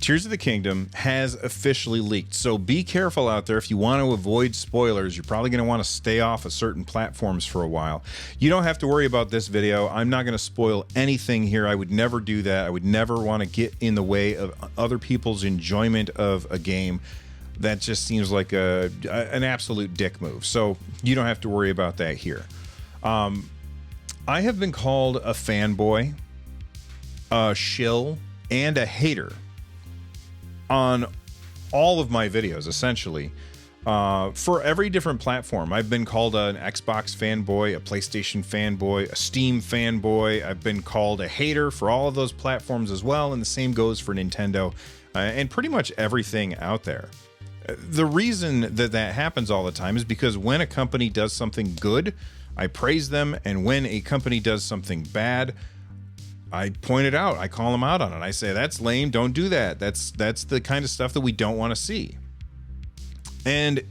Tears of the Kingdom has officially leaked. So be careful out there. If you want to avoid spoilers, you're probably going to want to stay off of certain platforms for a while. You don't have to worry about this video. I'm not going to spoil anything here. I would never do that. I would never want to get in the way of other people's enjoyment of a game. That just seems like an absolute dick move. So you don't have to worry about that here. I have been called a fanboy, a shill, and a hater on all of my videos, essentially, for every different platform. I've been called an Xbox fanboy, a PlayStation fanboy, a Steam fanboy. I've been called a hater for all of those platforms as well, and the same goes for Nintendo and pretty much everything out there. The reason that that happens all the time is because when a company does something good, I praise them, and when a company does something bad, I point it out. I call them out on it. I say, that's lame. Don't do that. That's the kind of stuff that we don't want to see. And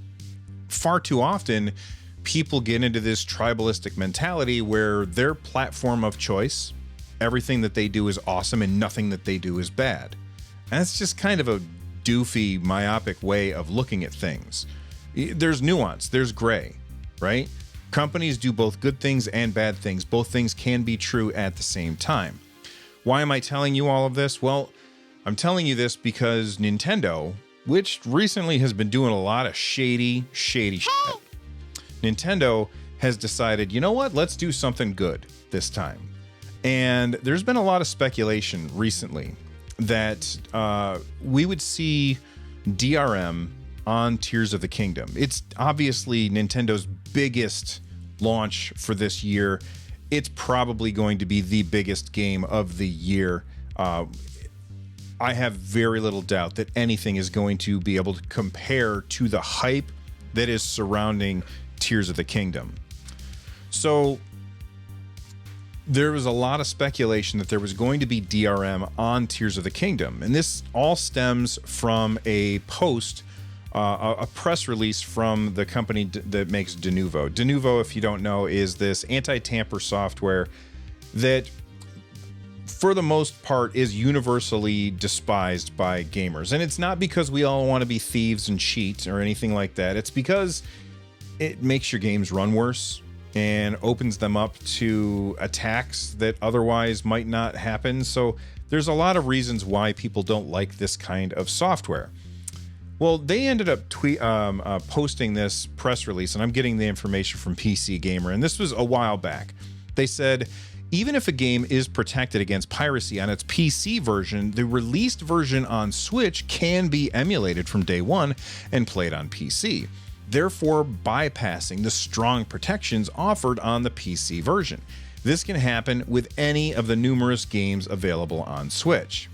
far too often, people get into this tribalistic mentality where their platform of choice, everything that they do is awesome and nothing that they do is bad. And that's just kind of a doofy, myopic way of looking at things. There's nuance. There's gray, right? Companies do both good things and bad things. Both things can be true at the same time. Why am I telling you all of this? Well, I'm telling you this because Nintendo, which recently has been doing a lot of shady shit, Nintendo has decided, you know what? Let's do something good this time. And there's been a lot of speculation recently that we would see DRM on Tears of the Kingdom. It's obviously Nintendo's biggest launch for this year. It's probably going to be the biggest game of the year. I have very little doubt that anything is going to be able to compare to the hype that is surrounding Tears of the Kingdom. So there was a lot of speculation that there was going to be DRM on Tears of the Kingdom. And this all stems from a post, a press release from the company that makes Denuvo. Denuvo, if you don't know, is this anti-tamper software that, for the most part, is universally despised by gamers. And it's not because we all want to be thieves and cheat or anything like that. It's because it makes your games run worse and opens them up to attacks that otherwise might not happen. So there's a lot of reasons why people don't like this kind of software. Well, they ended up posting this press release, and I'm getting the information from PC Gamer, and this was a while back. They said, even if a game is protected against piracy on its PC version, the released version on Switch can be emulated from day one and played on PC, therefore bypassing the strong protections offered on the PC version. This can happen with any of the numerous games available on Switch.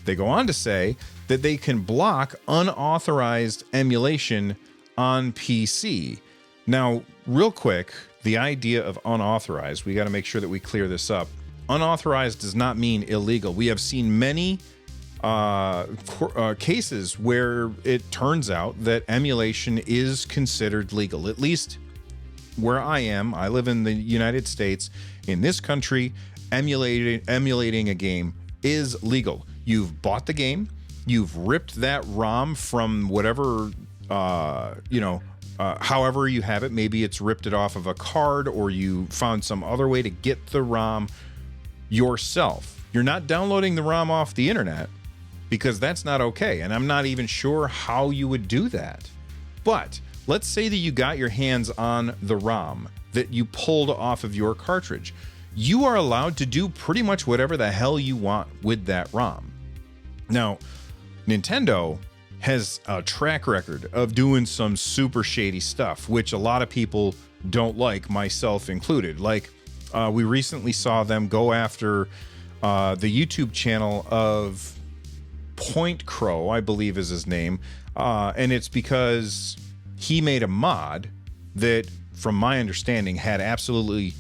They go on to say that they can block unauthorized emulation on PC. Now, real quick, the idea of unauthorized, we got to make sure that we clear this up. Unauthorized does not mean illegal. We have seen many cases where it turns out that emulation is considered legal, at least where I am. I live in the United States. In this country, emulating a game is legal. You've bought the game, you've ripped that ROM from whatever, however you have it. Maybe it's ripped it off of a card, or you found some other way to get the ROM yourself. You're not downloading the ROM off the internet, because that's not okay. And I'm not even sure how you would do that. But let's say that you got your hands on the ROM that you pulled off of your cartridge. You are allowed to do pretty much whatever the hell you want with that ROM. Now, Nintendo has a track record of doing some super shady stuff, which a lot of people don't like, myself included. Like, we recently saw them go after the YouTube channel of Point Crow, I believe is his name, and it's because he made a mod that, from my understanding, had absolutely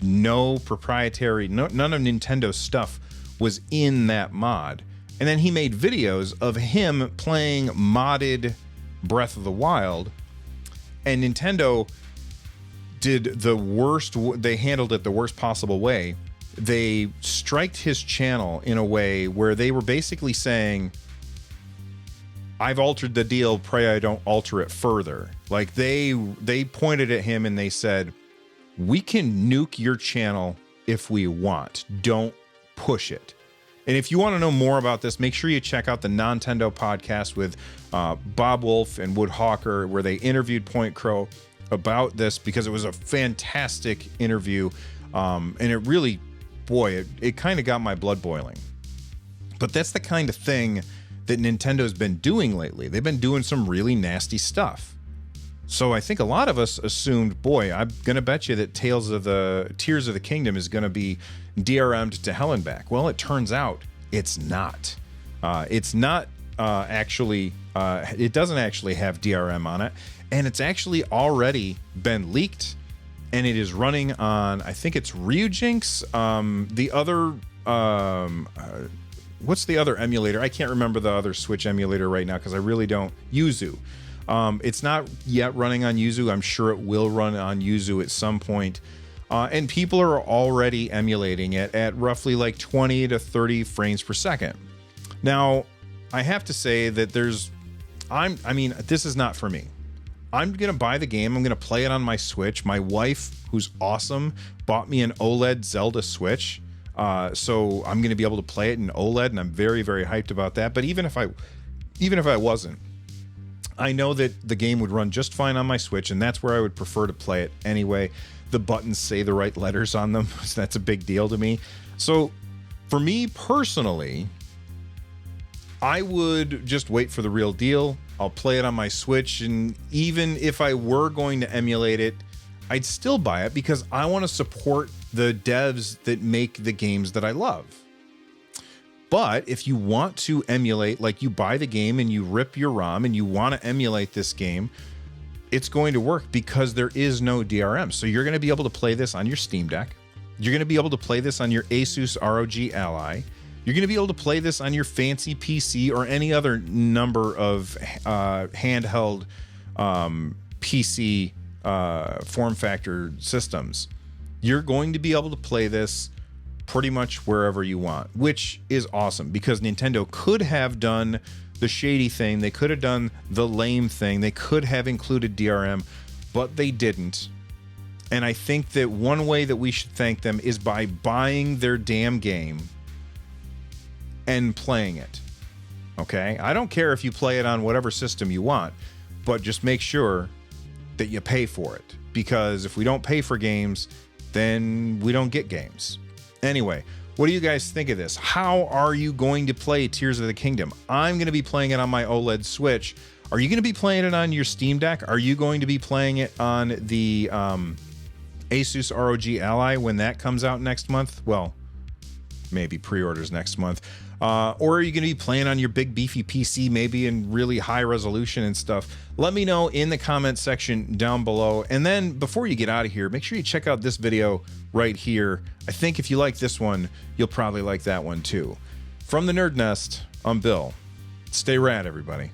no proprietary, none of Nintendo's stuff was in that mod. And then he made videos of him playing modded Breath of the Wild, and Nintendo did the worst. They handled it the worst possible way. They striked his channel in a way where they were basically saying, I've altered the deal, pray I don't alter it further. Like they pointed at him and they said, we can nuke your channel if we want. Don't push it. And if you want to know more about this, make sure you check out the Nintendo podcast with Bob Wolf and Wood Hawker, where they interviewed Point Crow about this, because it was a fantastic interview. And it really, boy, it kind of got my blood boiling. But that's the kind of thing that Nintendo's been doing lately. They've been doing some really nasty stuff. So I think a lot of us assumed, boy, I'm going to bet you that Tears of the Kingdom is going to be DRM'd to hell and back. Well, it turns out it's not. It's not actually, it doesn't actually have DRM on it. And it's actually already been leaked. And it is running on, I think it's Ryujinx. The other, what's the other emulator? I can't remember the other Switch emulator right now because I really don't. Yuzu. It's not yet running on Yuzu. I'm sure it will run on Yuzu at some point. And people are already emulating it at roughly like 20 to 30 frames per second. Now, I have to say that I mean, this is not for me. I'm going to buy the game. I'm going to play it on my Switch. My wife, who's awesome, bought me an OLED Zelda Switch. So I'm going to be able to play it in OLED, and I'm very, very hyped about that. But even if I wasn't, I know that the game would run just fine on my Switch, and that's where I would prefer to play it anyway. The buttons say the right letters on them, so that's a big deal to me. So for me personally, I would just wait for the real deal. I'll play it on my Switch, and even if I were going to emulate it, I'd still buy it because I want to support the devs that make the games that I love. But if you want to emulate, like you buy the game and you rip your ROM and you want to emulate this game, it's going to work because there is no DRM. So you're going to be able to play this on your Steam Deck. You're going to be able to play this on your Asus ROG Ally. You're going to be able to play this on your fancy PC or any other number of handheld PC form factor systems. You're going to be able to play this pretty much wherever you want, which is awesome because Nintendo could have done the shady thing. They could have done the lame thing. They could have included DRM, but they didn't. And I think that one way that we should thank them is by buying their damn game and playing it. Okay? I don't care if you play it on whatever system you want, but just make sure that you pay for it. Because if we don't pay for games, then we don't get games. Anyway, what do you guys think of this? How are you going to play Tears of the Kingdom? I'm going to be playing it on my OLED Switch. Are you going to be playing it on your Steam Deck? Are you going to be playing it on the Asus ROG Ally when that comes out next month? Well, maybe pre-orders next month. Or are you going to be playing on your big beefy PC, maybe in really high resolution and stuff? Let me know in the comment section down below. And then before you get out of here, make sure you check out this video right here. I think if you like this one, you'll probably like that one too. From the Nerd Nest, I'm Bill. Stay rad, everybody.